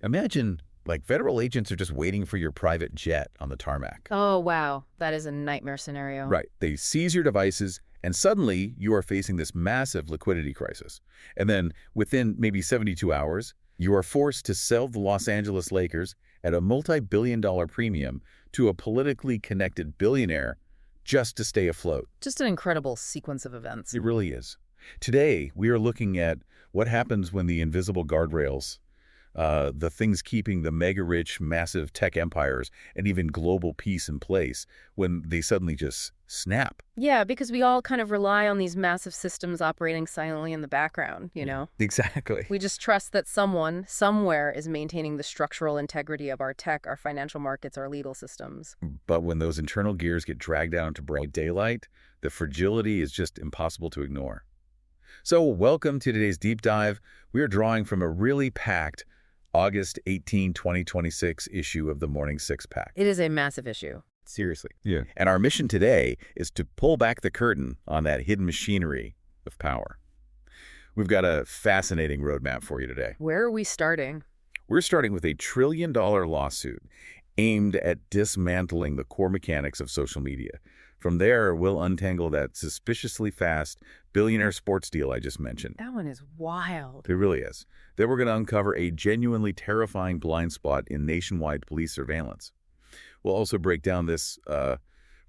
Imagine, like, federal agents are just waiting for your private jet on the tarmac. Oh, wow. That is a nightmare scenario. Right. They seize your devices, and suddenly you are facing this massive liquidity crisis. And then within maybe 72 hours, you are forced to sell the Los Angeles Lakers at a multi-billion-dollar premium to a politically connected billionaire just to stay afloat. Just an incredible sequence of events. It really is. Today, we are looking at what happens when the invisible guardrails, the things keeping the mega-rich, massive tech empires and even global peace in place, when they suddenly just snap. Yeah, because we all kind of rely on these massive systems operating silently in the background, you know? Exactly. We just trust that someone, somewhere, is maintaining the structural integrity of our tech, our financial markets, our legal systems. But when those internal gears get dragged out into bright daylight, the fragility is just impossible to ignore. So welcome to today's deep dive. We are drawing from a really packed August 18, 2026 issue of the Morning Sixpack. It is a massive issue. Seriously. Yeah. And our mission today is to pull back the curtain on that hidden machinery of power. We've got a fascinating roadmap for you today. Where are we starting? We're starting with a $1 trillion lawsuit aimed at dismantling the core mechanics of social media. From there, we'll untangle that suspiciously fast billionaire sports deal I just mentioned. That one is wild. It really is. Then we're going to uncover a genuinely terrifying blind spot in nationwide police surveillance. We'll also break down this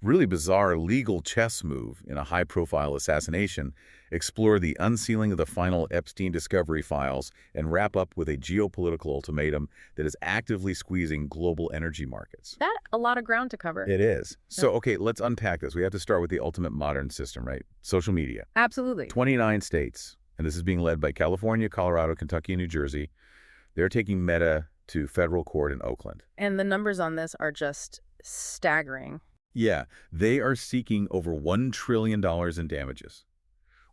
really bizarre legal chess move in a high-profile assassination, explore the unsealing of the final Epstein discovery files, and wrap up with a geopolitical ultimatum that is actively squeezing global energy markets. That's a lot of ground to cover. It is. So, okay, let's unpack this. We have to start with the ultimate modern system, right? Social media. Absolutely. 29 states, and this is being led by California, Colorado, Kentucky, and New Jersey. They're taking Meta to federal court in Oakland. And the numbers on this are just staggering. Yeah, they are seeking over $1 trillion in damages.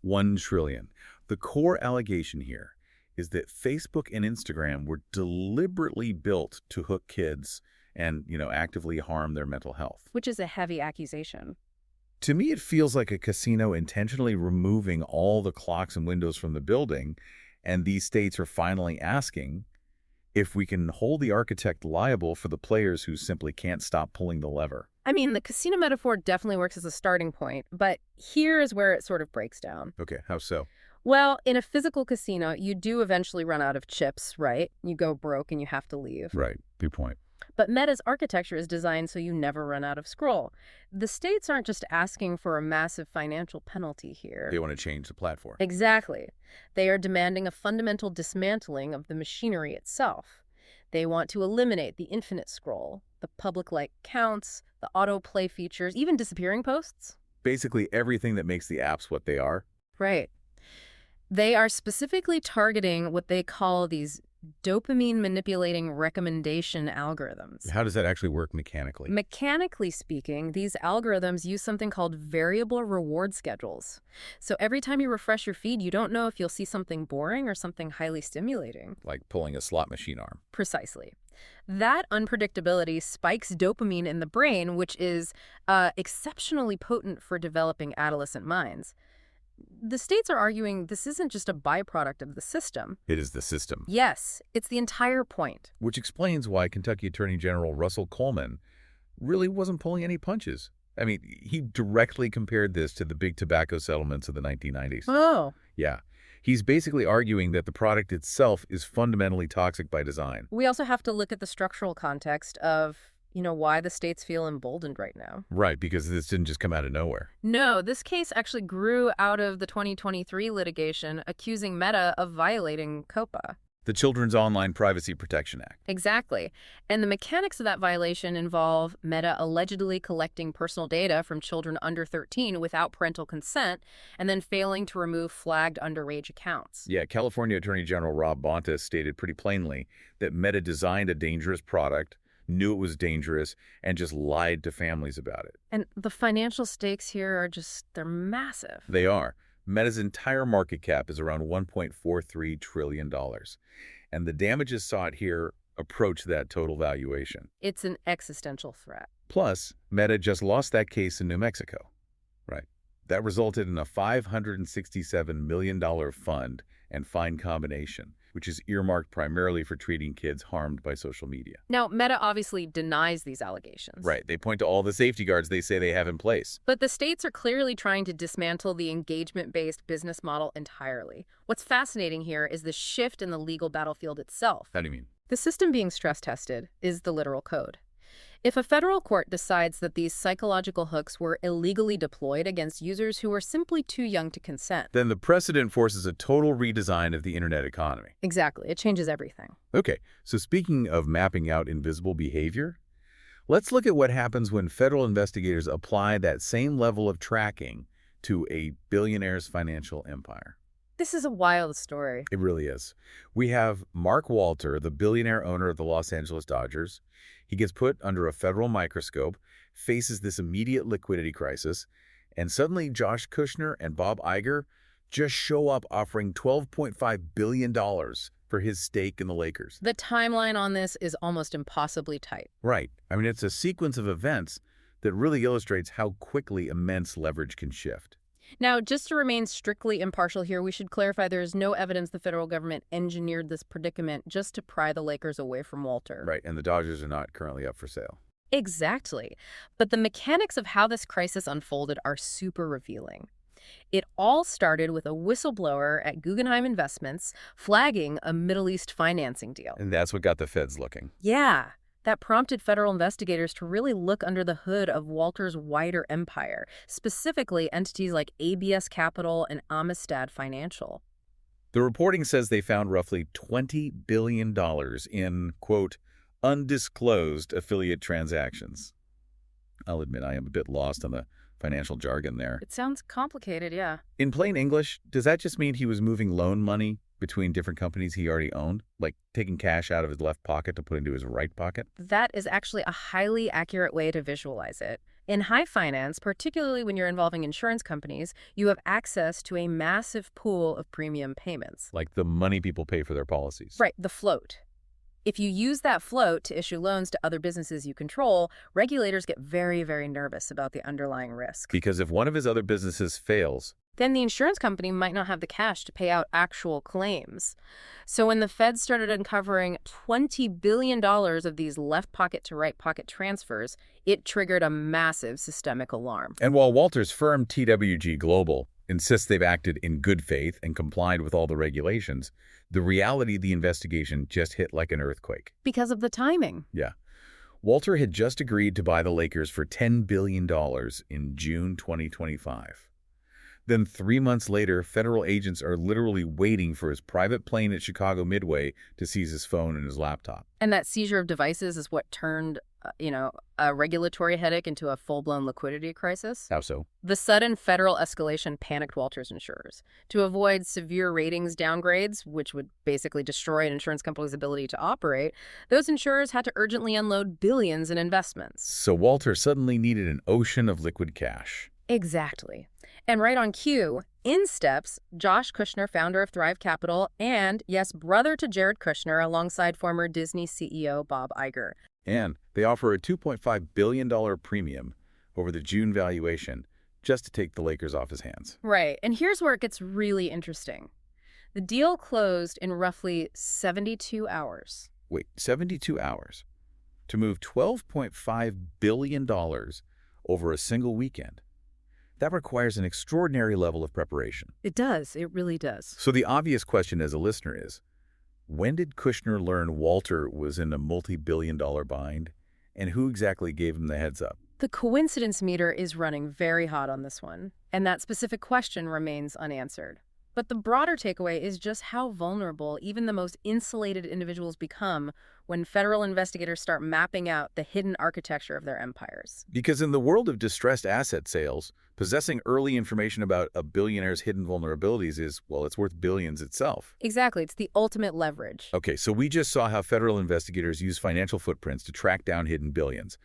$1 trillion. The core allegation here is that Facebook and Instagram were deliberately built to hook kids and, actively harm their mental health. Which is a heavy accusation. To me, it feels like a casino intentionally removing all the clocks and windows from the building, and these states are finally asking if we can hold the architect liable for the players who simply can't stop pulling the lever. I mean, the casino metaphor definitely works as a starting point, but here is where it sort of breaks down. Okay, how so? Well, in a physical casino, you do eventually run out of chips, right? You go broke and you have to leave. Right, good point. But Meta's architecture is designed so you never run out of scroll. The states aren't just asking for a massive financial penalty here. They want to change the platform. Exactly. They are demanding a fundamental dismantling of the machinery itself. They want to eliminate the infinite scroll, the public-like counts, the autoplay features, even disappearing posts. Basically everything that makes the apps what they are. Right. They are specifically targeting what they call these dopamine-manipulating recommendation algorithms. How does that actually work mechanically? Mechanically speaking, these algorithms use something called variable reward schedules. So every time you refresh your feed, you don't know if you'll see something boring or something highly stimulating. Like pulling a slot machine arm. Precisely. That unpredictability spikes dopamine in the brain, which is exceptionally potent for developing adolescent minds. The states are arguing this isn't just a byproduct of the system. It is the system. Yes, it's the entire point. Which explains why Kentucky Attorney General Russell Coleman really wasn't pulling any punches. I mean, he directly compared this to the big tobacco settlements of the 1990s. Oh. Yeah. He's basically arguing that the product itself is fundamentally toxic by design. We also have to look at the structural context of, why the states feel emboldened right now. Right, because this didn't just come out of nowhere. No, this case actually grew out of the 2023 litigation accusing Meta of violating COPPA. The Children's Online Privacy Protection Act. Exactly. And the mechanics of that violation involve Meta allegedly collecting personal data from children under 13 without parental consent and then failing to remove flagged underage accounts. Yeah, California Attorney General Rob Bonta stated pretty plainly that Meta designed a dangerous product, knew it was dangerous, and just lied to families about it. And the financial stakes here are they're massive. They are. Meta's entire market cap is around $1.43 trillion. And the damages sought here approach that total valuation. It's an existential threat. Plus, Meta just lost that case in New Mexico. Right. That resulted in a $567 million fund and fine combination, which is earmarked primarily for treating kids harmed by social media. Now, Meta obviously denies these allegations. Right. They point to all the safety guards they say they have in place. But the states are clearly trying to dismantle the engagement-based business model entirely. What's fascinating here is the shift in the legal battlefield itself. How do you mean? The system being stress-tested is the literal code. If a federal court decides that these psychological hooks were illegally deployed against users who were simply too young to consent, Then the precedent forces a total redesign of the internet economy. exactly, it changes everything. Okay, so speaking of mapping out invisible behavior, let's look at what happens when federal investigators apply that same level of tracking to a billionaire's financial empire. This is a wild story. It really is. We have Mark Walter, the billionaire owner of the Los Angeles Dodgers. He gets put under a federal microscope, faces this immediate liquidity crisis, and suddenly Josh Kushner and Bob Iger just show up offering $12.5 billion for his stake in the Lakers. The timeline on this is almost impossibly tight. Right. I mean, it's a sequence of events that really illustrates how quickly immense leverage can shift. Now, just to remain strictly impartial here, we should clarify there is no evidence the federal government engineered this predicament just to pry the Lakers away from Walter. Right, and the Dodgers are not currently up for sale. Exactly. But the mechanics of how this crisis unfolded are super revealing. It all started with a whistleblower at Guggenheim Investments flagging a Middle East financing deal. And that's what got the feds looking. Yeah. That prompted federal investigators to really look under the hood of Walter's wider empire, specifically entities like ABS Capital and Amistad Financial. The reporting says they found roughly $20 billion in, quote, undisclosed affiliate transactions. I'll admit I am a bit lost on the financial jargon there. It sounds complicated, yeah. In plain English, does that just mean he was moving loan money between different companies he already owned? Like taking cash out of his left pocket to put into his right pocket? That is actually a highly accurate way to visualize it. In high finance, particularly when you're involving insurance companies, you have access to a massive pool of premium payments. Like the money people pay for their policies. Right, the float. If you use that float to issue loans to other businesses you control, regulators get very, very nervous about the underlying risk. Because if one of his other businesses fails, then the insurance company might not have the cash to pay out actual claims. So when the Feds started uncovering $20 billion of these left pocket to right pocket transfers, it triggered a massive systemic alarm. And while Walter's firm TWG Global insists they've acted in good faith and complied with all the regulations, the reality of the investigation just hit like an earthquake. Because of the timing. Yeah. Walter had just agreed to buy the Lakers for $10 billion in June 2025. Then 3 months later, federal agents are literally waiting for his private plane at Chicago Midway to seize his phone and his laptop. And that seizure of devices is what turned, a regulatory headache into a full-blown liquidity crisis. How so? The sudden federal escalation panicked Walter's insurers. To avoid severe ratings downgrades, which would basically destroy an insurance company's ability to operate, those insurers had to urgently unload billions in investments. So Walter suddenly needed an ocean of liquid cash. Exactly. And right on cue, in steps Josh Kushner, founder of Thrive Capital, and, yes, brother to Jared Kushner, alongside former Disney CEO Bob Iger. And they offer a $2.5 billion premium over the June valuation just to take the Lakers off his hands. Right. And here's where it gets really interesting. The deal closed in roughly 72 hours. Wait, 72 hours? To move $12.5 billion over a single weekend? That requires an extraordinary level of preparation. It does. It really does. So the obvious question as a listener is, when did Kushner learn Walter was in a multi-billion-dollar bind? And who exactly gave him the heads up? The coincidence meter is running very hot on this one, and that specific question remains unanswered. But the broader takeaway is just how vulnerable even the most insulated individuals become when federal investigators start mapping out the hidden architecture of their empires. Because in the world of distressed asset sales, possessing early information about a billionaire's hidden vulnerabilities is, well, it's worth billions itself. Exactly. It's the ultimate leverage. Okay, so we just saw how federal investigators use financial footprints to track down hidden billions.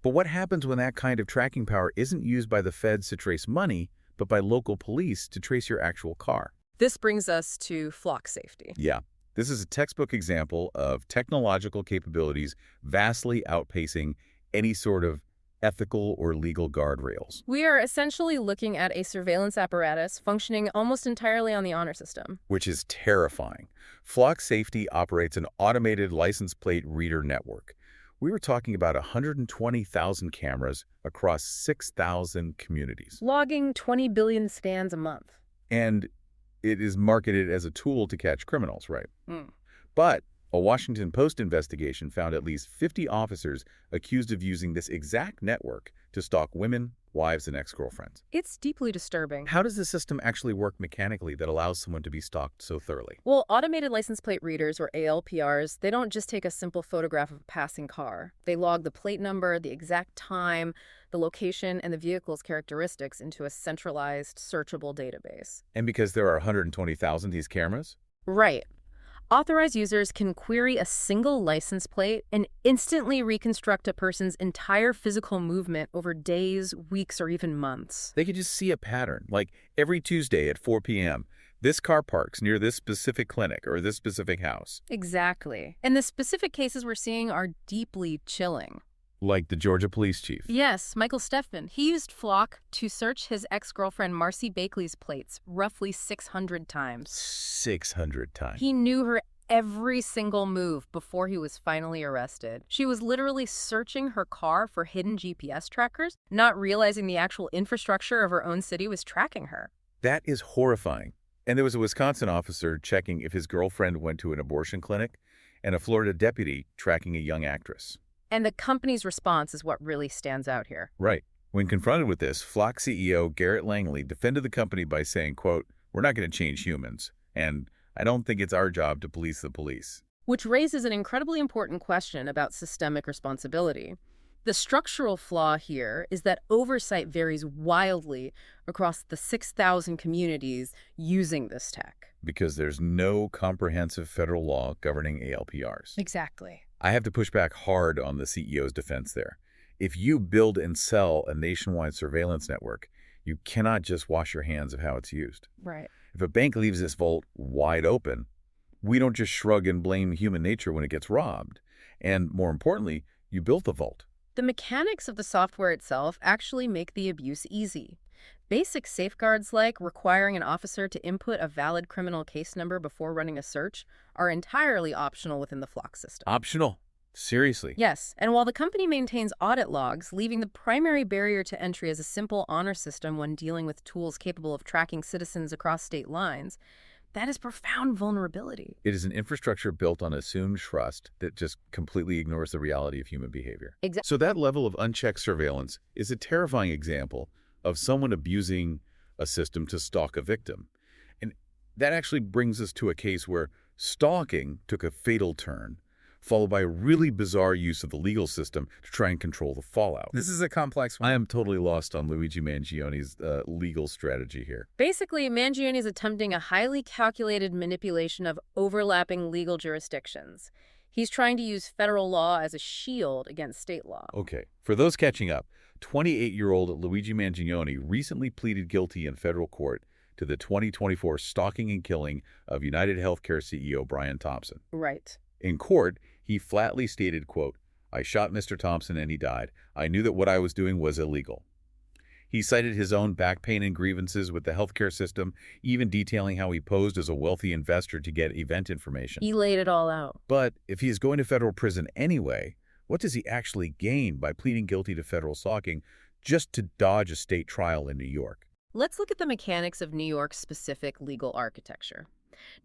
But what happens when that kind of tracking power isn't used by the feds to trace money, but by local police to trace your actual car? This brings us to flock safety. Yeah. This is a textbook example of technological capabilities vastly outpacing any sort of ethical or legal guardrails. We are essentially looking at a surveillance apparatus functioning almost entirely on the honor system. Which is terrifying. Flock Safety operates an automated license plate reader network. We were talking about 120,000 cameras across 6,000 communities. Logging 20 billion scans a month. And it is marketed as a tool to catch criminals, right? Mm. But a Washington Post investigation found at least 50 officers accused of using this exact network to stalk women, wives, and ex-girlfriends. It's deeply disturbing. How does the system actually work mechanically that allows someone to be stalked so thoroughly? Well, automated license plate readers, or ALPRs, they don't just take a simple photograph of a passing car. They log the plate number, the exact time, the location, and the vehicle's characteristics into a centralized, searchable database. And because there are 120,000 of these cameras? Right. Authorized users can query a single license plate and instantly reconstruct a person's entire physical movement over days, weeks, or even months. They could just see a pattern, like every Tuesday at 4 p.m., this car parks near this specific clinic or this specific house. Exactly. And the specific cases we're seeing are deeply chilling. Like the Georgia police chief. Yes, Michael Steffman. He used Flock to search his ex-girlfriend Marcy Bakley's plates roughly 600 times. 600 times. He knew her every single move before he was finally arrested. She was literally searching her car for hidden GPS trackers, not realizing the actual infrastructure of her own city was tracking her. That is horrifying. And there was a Wisconsin officer checking if his girlfriend went to an abortion clinic and a Florida deputy tracking a young actress. And the company's response is what really stands out here. Right. When confronted with this, Flock CEO Garrett Langley defended the company by saying, quote, "We're not going to change humans, and I don't think it's our job to police the police." Which raises an incredibly important question about systemic responsibility. The structural flaw here is that oversight varies wildly across the 6,000 communities using this tech. Because there's no comprehensive federal law governing ALPRs. Exactly. I have to push back hard on the CEO's defense there. If you build and sell a nationwide surveillance network, you cannot just wash your hands of how it's used. Right. If a bank leaves this vault wide open, we don't just shrug and blame human nature when it gets robbed. And more importantly, you built the vault. The mechanics of the software itself actually make the abuse easy. Basic safeguards like requiring an officer to input a valid criminal case number before running a search are entirely optional within the Flock system. Optional? Seriously? Yes, and while the company maintains audit logs, leaving the primary barrier to entry as a simple honor system when dealing with tools capable of tracking citizens across state lines, that is profound vulnerability. It is an infrastructure built on assumed trust that just completely ignores the reality of human behavior. Exactly. So that level of unchecked surveillance is a terrifying example of someone abusing a system to stalk a victim. And that actually brings us to a case where stalking took a fatal turn, followed by a really bizarre use of the legal system to try and control the fallout. This is a complex one. I am totally lost on Luigi Mangione's legal strategy here. Basically, Mangione is attempting a highly calculated manipulation of overlapping legal jurisdictions. He's trying to use federal law as a shield against state law. Okay, for those catching up, 28-year-old Luigi Mangione recently pleaded guilty in federal court to the 2024 stalking and killing of UnitedHealthcare CEO Brian Thompson. Right. In court, he flatly stated, quote, "I shot Mr. Thompson and he died. I knew that what I was doing was illegal." He cited his own back pain and grievances with the healthcare system, even detailing how he posed as a wealthy investor to get event information. He laid it all out. But if he is going to federal prison anyway, what does he actually gain by pleading guilty to federal stalking just to dodge a state trial in New York? Let's look at the mechanics of New York's specific legal architecture.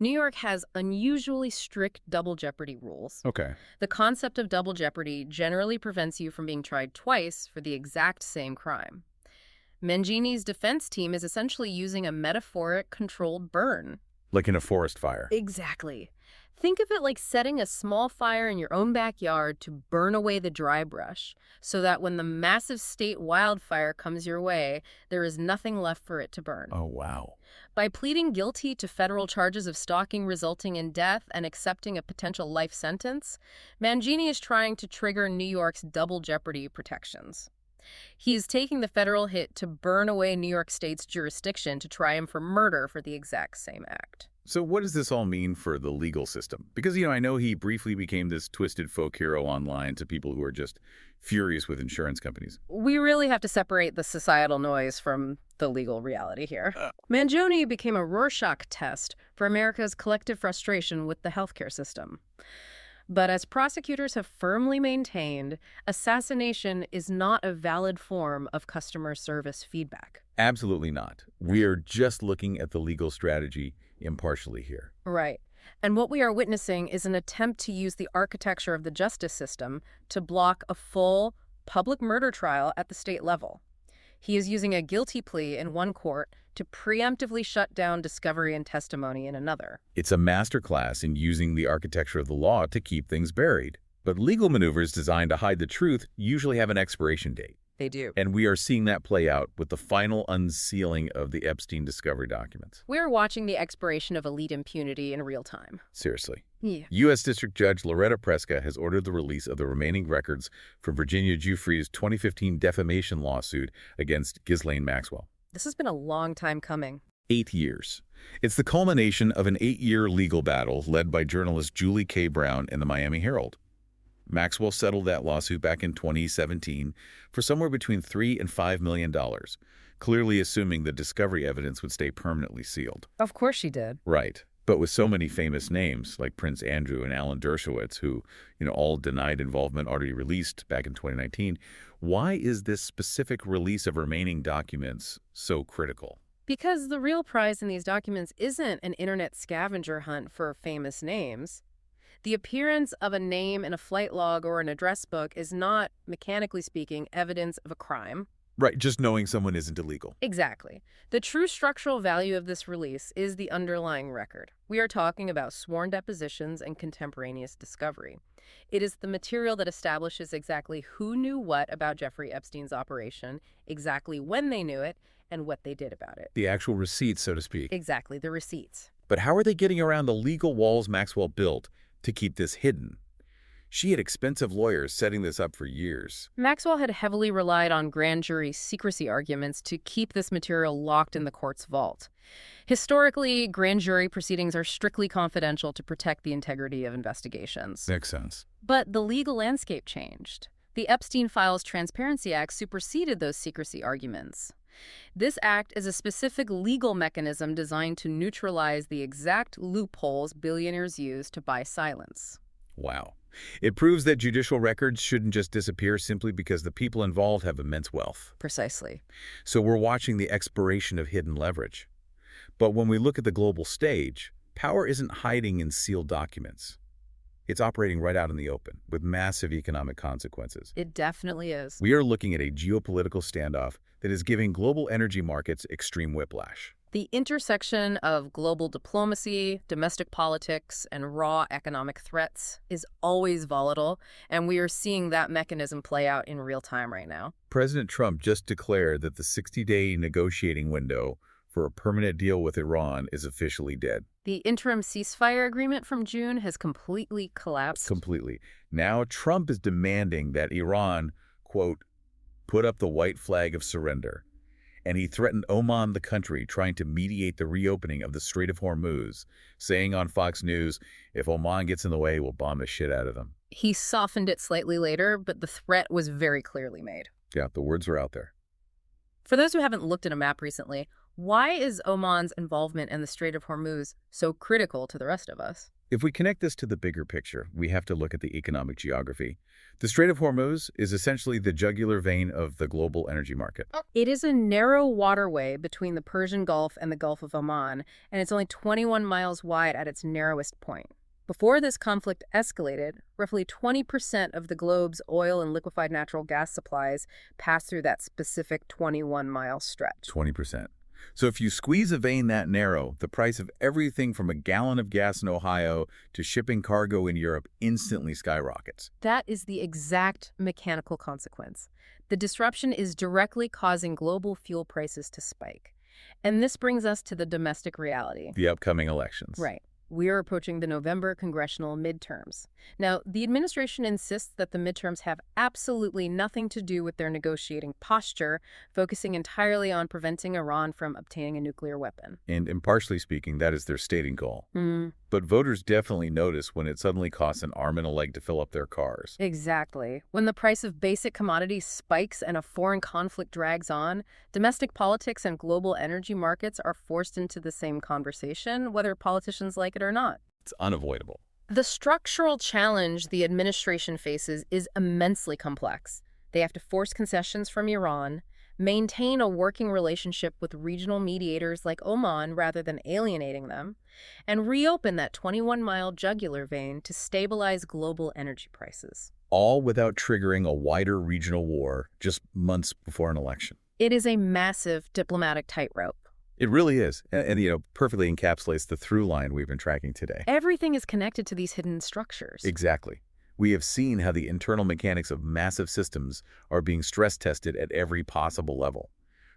New York has unusually strict double jeopardy rules. Okay. The concept of double jeopardy generally prevents you from being tried twice for the exact same crime. Mangione's defense team is essentially using a metaphoric controlled burn. Like in a forest fire. Exactly. Think of it like setting a small fire in your own backyard to burn away the dry brush, so that when the massive state wildfire comes your way, there is nothing left for it to burn. Oh, wow. By pleading guilty to federal charges of stalking resulting in death and accepting a potential life sentence, Mangione is trying to trigger New York's double jeopardy protections. He is taking the federal hit to burn away New York State's jurisdiction to try him for murder for the exact same act. So what does this all mean for the legal system? Because, I know he briefly became this twisted folk hero online to people who are just furious with insurance companies. We really have to separate the societal noise from the legal reality here. Mangione became a Rorschach test for America's collective frustration with the healthcare system. But as prosecutors have firmly maintained, assassination is not a valid form of customer service feedback. Absolutely not. We are just looking at the legal strategy impartially here. Right. And what we are witnessing is an attempt to use the architecture of the justice system to block a full public murder trial at the state level. He is using a guilty plea in one court to preemptively shut down discovery and testimony in another. It's a masterclass in using the architecture of the law to keep things buried. But legal maneuvers designed to hide the truth usually have an expiration date. They do. And we are seeing that play out with the final unsealing of the Epstein discovery documents. We're watching the expiration of elite impunity in real time. Seriously. Yeah. U.S. District Judge Loretta Preska has ordered the release of the remaining records from Virginia Giuffre's 2015 defamation lawsuit against Ghislaine Maxwell. This has been a long time coming. 8 years. It's the culmination of an 8-year legal battle led by journalist Julie K. Brown in the Miami Herald. Maxwell settled that lawsuit back in 2017 for somewhere between $3 and $5 million, clearly assuming the discovery evidence would stay permanently sealed. Of course she did. Right. But with so many famous names like Prince Andrew and Alan Dershowitz, who, all denied involvement, already released back in 2019, why is this specific release of remaining documents so critical? Because the real prize in these documents isn't an internet scavenger hunt for famous names. The appearance of a name in a flight log or an address book is not, mechanically speaking, evidence of a crime. Right, just knowing someone isn't illegal. Exactly. The true structural value of this release is the underlying record. We are talking about sworn depositions and contemporaneous discovery. It is the material that establishes exactly who knew what about Jeffrey Epstein's operation, exactly when they knew it, and what they did about it. The actual receipts, so to speak. Exactly, the receipts. But how are they getting around the legal walls Maxwell built to keep this hidden? She had expensive lawyers setting this up for years. Maxwell had heavily relied on grand jury secrecy arguments to keep this material locked in the court's vault. Historically, grand jury proceedings are strictly confidential to protect the integrity of investigations. Makes sense. But the legal landscape changed. The Epstein Files Transparency Act superseded those secrecy arguments. This act is a specific legal mechanism designed to neutralize the exact loopholes billionaires use to buy silence. Wow. It proves that judicial records shouldn't just disappear simply because the people involved have immense wealth. Precisely. So we're watching the expiration of hidden leverage. But when we look at the global stage, power isn't hiding in sealed documents. It's operating right out in the open, with massive economic consequences. It definitely is. We are looking at a geopolitical standoff that is giving global energy markets extreme whiplash. The intersection of global diplomacy, domestic politics, and raw economic threats is always volatile, and we are seeing that mechanism play out in real time right now. President Trump just declared that the 60-day negotiating window for a permanent deal with Iran is officially dead. The interim ceasefire agreement from June has completely collapsed. Completely. Now Trump is demanding that Iran, quote, put up the white flag of surrender. And he threatened Oman, the country, trying to mediate the reopening of the Strait of Hormuz, saying on Fox News, if Oman gets in the way, we'll bomb the shit out of them. He softened it slightly later, but the threat was very clearly made. Yeah, the words are out there. For those who haven't looked at a map recently, why is Oman's involvement in the Strait of Hormuz so critical to the rest of us? If we connect this to the bigger picture, we have to look at the economic geography. The Strait of Hormuz is essentially the jugular vein of the global energy market. It is a narrow waterway between the Persian Gulf and the Gulf of Oman, and it's only 21 miles wide at its narrowest point. Before this conflict escalated, roughly 20% of the globe's oil and liquefied natural gas supplies passed through that specific 21-mile stretch. 20%. So if you squeeze a vein that narrow, the price of everything from a gallon of gas in Ohio to shipping cargo in Europe instantly skyrockets. That is the exact mechanical consequence. The disruption is directly causing global fuel prices to spike. And this brings us to the domestic reality. The upcoming elections. Right. We're approaching the November congressional midterms. Now, the administration insists that the midterms have absolutely nothing to do with their negotiating posture, focusing entirely on preventing Iran from obtaining a nuclear weapon. And impartially speaking, that is their stated goal. Mm, But voters definitely notice when it suddenly costs an arm and a leg to fill up their cars. exactly. When the price of basic commodities spikes and a foreign conflict drags on, domestic politics and global energy markets are forced into the same conversation, whether politicians like it or not. It's unavoidable. The structural challenge the administration faces is immensely complex. They have to force concessions from Iran, maintain a working relationship with regional mediators like Oman rather than alienating them, and reopen that 21-mile jugular vein to stabilize global energy prices. All without triggering a wider regional war just months before an election. It is a massive diplomatic tightrope. It really is. And perfectly encapsulates the through line we've been tracking today. Everything is connected to these hidden structures. Exactly. We have seen how the internal mechanics of massive systems are being stress-tested at every possible level.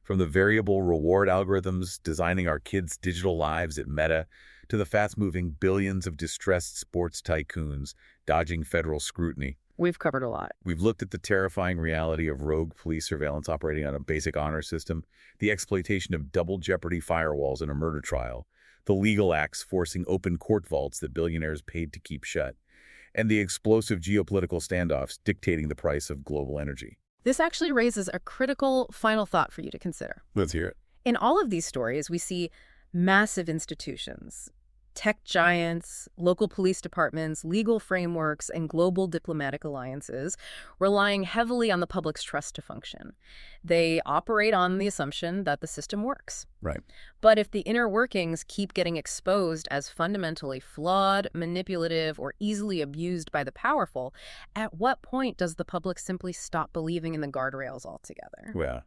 From the variable reward algorithms designing our kids' digital lives at Meta, to the fast-moving billions of distressed sports tycoons dodging federal scrutiny. We've covered a lot. We've looked at the terrifying reality of rogue police surveillance operating on a basic honor system, the exploitation of double-jeopardy firewalls in a murder trial, the legal acts forcing open court vaults that billionaires paid to keep shut, and the explosive geopolitical standoffs dictating the price of global energy. This actually raises a critical final thought for you to consider. Let's hear it. In all of these stories, we see massive institutions, tech giants, local police departments, legal frameworks, and global diplomatic alliances relying heavily on the public's trust to function. They operate on the assumption that the system works. Right. But if the inner workings keep getting exposed as fundamentally flawed, manipulative, or easily abused by the powerful, at what point does the public simply stop believing in the guardrails altogether? Well,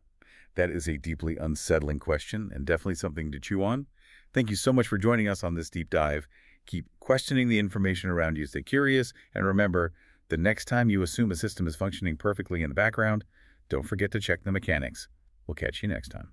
that is a deeply unsettling question and definitely something to chew on. Thank you so much for joining us on this deep dive. Keep questioning the information around you. Stay curious. And remember, the next time you assume a system is functioning perfectly in the background, don't forget to check the mechanics. We'll catch you next time.